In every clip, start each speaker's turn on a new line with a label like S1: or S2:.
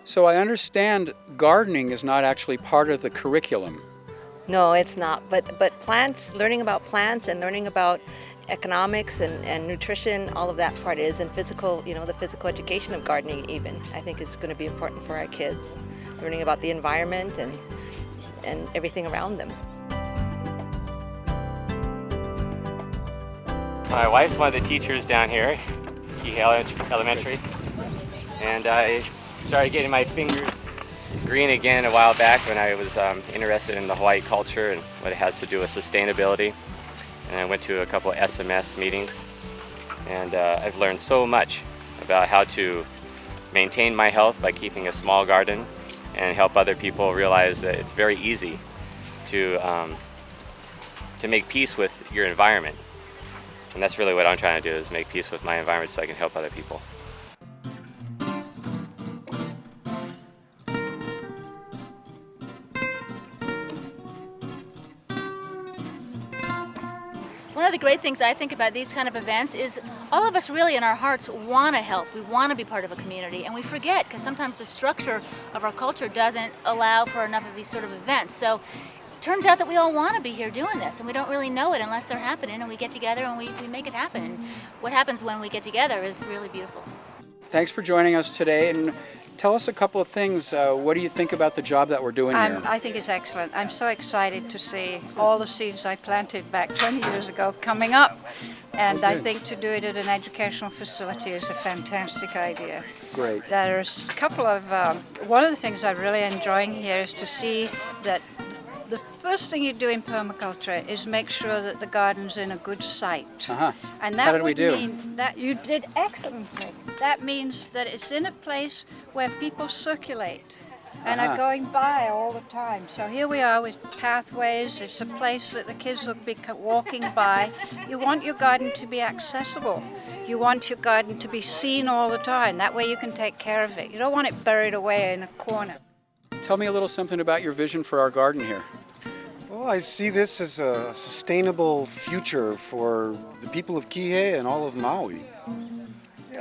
S1: So I understand gardening is not actually part of the curriculum.
S2: No, it's not. But plants, learning about plants and learning about economics and nutrition, all of that part is, and physical, the physical education of gardening even, I think is going to be important for our kids. Learning about the environment and everything around them.
S3: My wife's one of the teachers down here, Key Elementary, and I started getting my fingers green again a while back when I was interested in the Hawaii culture and what it has to do with sustainability. And I went to a couple of SMS meetings, and I've learned so much about how to maintain my health by keeping a small garden and help other people realize that it's very easy to make peace with your environment. And that's really what I'm trying to do, is make peace with my environment so I can help other people.
S4: One of the great things I think about these kind of events is all of us really in our hearts want to help. We want to be part of a community, and we forget because sometimes the structure of our culture doesn't allow for enough of these sort of events. So it turns out that we all want to be here doing this, and we don't really know it unless they're happening, and we get together and we make it happen. And what happens when we get together is really beautiful.
S1: Thanks for joining us today, and tell us a couple of things. What do you think about the job that we're doing here?
S5: I think it's excellent. I'm so excited to see all the seeds I planted back 20 years ago coming up. And I think to do it at an educational facility is a fantastic idea.
S1: Great.
S5: There's a couple of, one of the things I'm really enjoying here is to see that the first thing you do in permaculture is make sure that the garden's in a good site. And that
S1: How did we
S5: would
S1: do?
S5: mean that you did excellently. That means that it's in a place where people circulate and are going by all the time. So here we are with pathways. It's a place that the kids will be walking by. You want your garden to be accessible. You want your garden to be seen all the time. That way you can take care of it. You don't want it buried away in a corner.
S1: Tell me a little something about your vision for our garden here.
S6: Well, I see this as a sustainable future for the people of Kihei and all of Maui.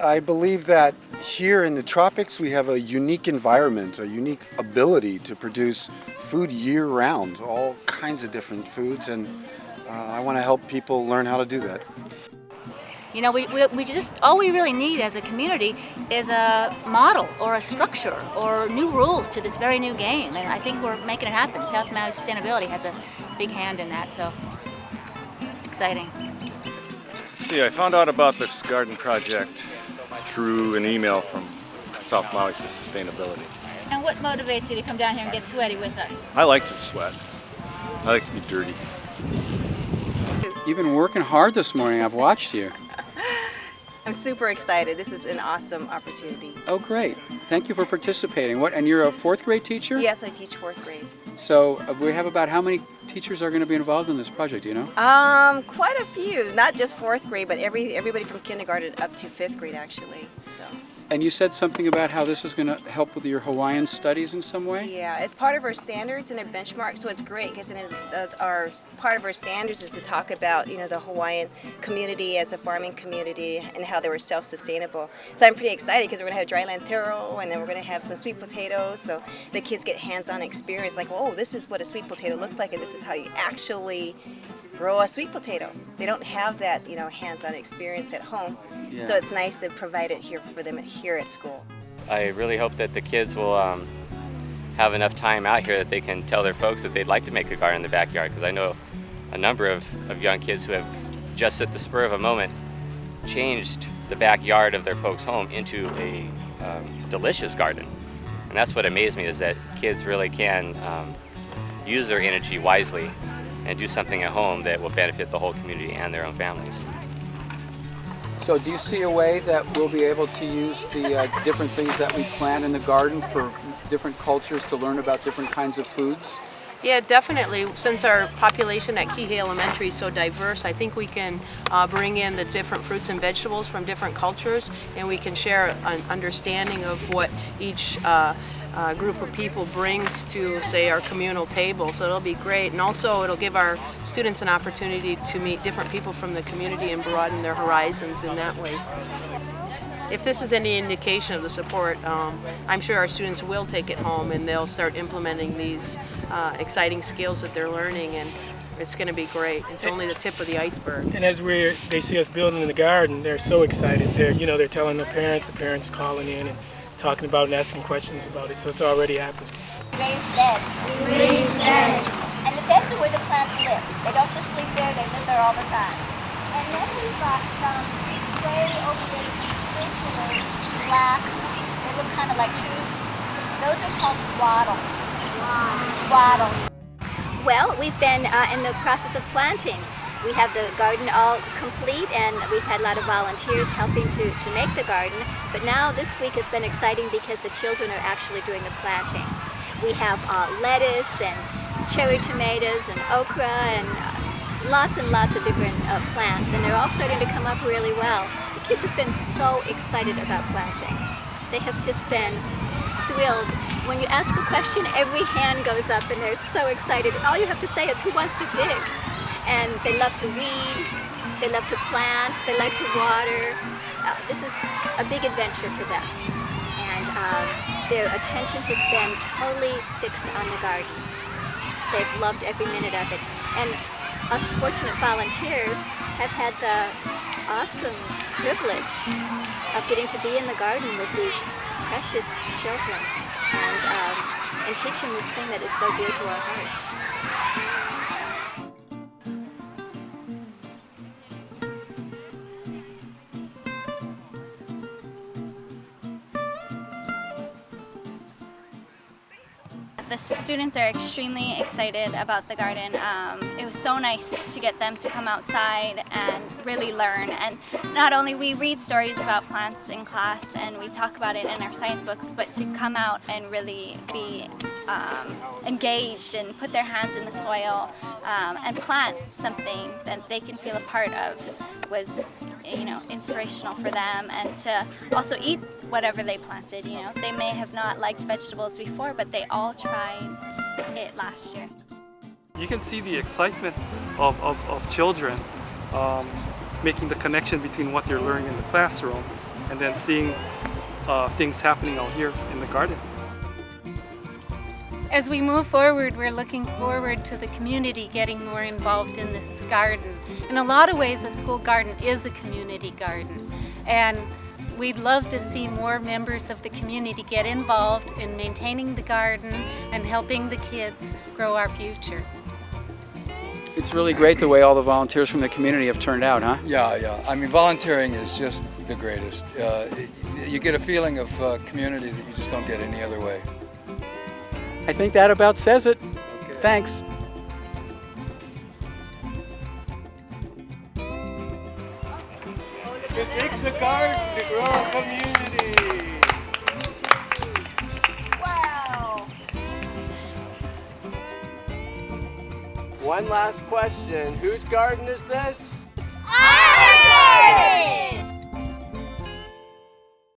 S6: I believe that here in the tropics we have a unique environment, a unique ability to produce food year-round, all kinds of different foods, and I want to help people learn how to do that.
S4: We just, all we really need as a community is a model or a structure or new rules to this very new game. And I think we're making it happen. South Maui Sustainability has a big hand in that, so it's exciting.
S7: See, I found out about this garden project through an email from South Maui Sustainability.
S4: And what motivates you to come down here and get sweaty with us?
S7: I like to sweat. I like to be dirty.
S1: You've been working hard this morning. I've watched you.
S8: I'm super excited. This is an awesome opportunity.
S1: Oh, great. Thank you for participating. And you're a fourth grade teacher?
S8: Yes, I teach fourth grade.
S1: So we have about how many teachers are going to be involved in this project, do you know?
S8: Quite a few. Not just fourth grade, but everybody from kindergarten up to fifth grade, actually. So.
S1: And you said something about how this is going to help with your Hawaiian studies in some way?
S8: Yeah, it's part of our standards and our benchmarks, so it's great because part of our standards is to talk about the Hawaiian community as a farming community and how they were self-sustainable. So I'm pretty excited because we're going to have dryland taro and then we're going to have some sweet potatoes, so the kids get hands-on experience like, oh, this is what a sweet potato looks like and this is how you actually grow a sweet potato. They don't have that, hands-on experience at home. Yeah. So it's nice to provide it here for them here at school.
S3: I really hope that the kids will have enough time out here that they can tell their folks that they'd like to make a garden in the backyard, because I know a number of young kids who have just at the spur of a moment changed the backyard of their folks' home into a delicious garden. And that's what amazed me, is that kids really can use their energy wisely and do something at home that will benefit the whole community and their own families.
S1: So do you see a way that we'll be able to use the different things that we plant in the garden for different cultures to learn about different kinds of foods?
S9: Yeah, definitely. Since our population at Kihei Elementary is so diverse, I think we can bring in the different fruits and vegetables from different cultures, and we can share an understanding of what each group of people brings to, say, our communal table. So it'll be great, and also it'll give our students an opportunity to meet different people from the community and broaden their horizons in that way. if this is any indication of the support, I'm sure our students will take it home and they'll start implementing these exciting skills that they're learning, and it's going to be great. It's only the tip of the iceberg.
S10: And as they see us building in the garden, they're so excited. They're telling the parents calling in and talking about it and asking questions about it. So it's already happening.
S11: Raised beds. Raised beds. And the beds are where the plants live. They don't just sleep there, they live there all the time. And then we've got some way over there, circular, black, they look kind of like tubes. Those are called wattles. Wattles. Well, we've been in the process of planting. We have the garden all complete, and we've had a lot of volunteers helping to make the garden. But now this week has been exciting because the children are actually doing the planting. We have lettuce and cherry tomatoes and okra and lots of different plants, and they're all starting to come up really well. The kids have been so excited about planting. They have just been thrilled. When you ask a question, every hand goes up and they're so excited. All you have to say is, who wants to dig? And they love to weed, they love to plant, they like to water. This is a big adventure for them. And their attention has been totally fixed on the garden. They've loved every minute of it. And us fortunate volunteers have had the awesome privilege of getting to be in the garden with these precious children and teach them this thing that is so dear to our hearts.
S12: The students are extremely excited about the garden. It was so nice to get them to come outside and really learn. And not only we read stories about plants in class and we talk about it in our science books, but to come out and really be engaged and put their hands in the soil and plant something that they can feel a part of was, inspirational for them, and to also eat whatever they planted. They may have not liked vegetables before, but they all tried it last year.
S13: You can see the excitement of children making the connection between what they're learning in the classroom and then seeing things happening out here in the garden.
S14: As we move forward, we're looking forward to the community getting more involved in this garden. In a lot of ways, a school garden is a community garden, and we'd love to see more members of the community get involved in maintaining the garden and helping the kids grow our future.
S1: It's really great the way all the volunteers from the community have turned out, huh?
S15: Yeah. I mean, volunteering is just the greatest. You get a feeling of community that you just don't get any other way.
S1: I think that about says it.
S15: Okay.
S1: Thanks.
S7: It takes a garden to grow a community.
S11: Wow!
S3: One last question. Whose garden is this?
S11: Our garden!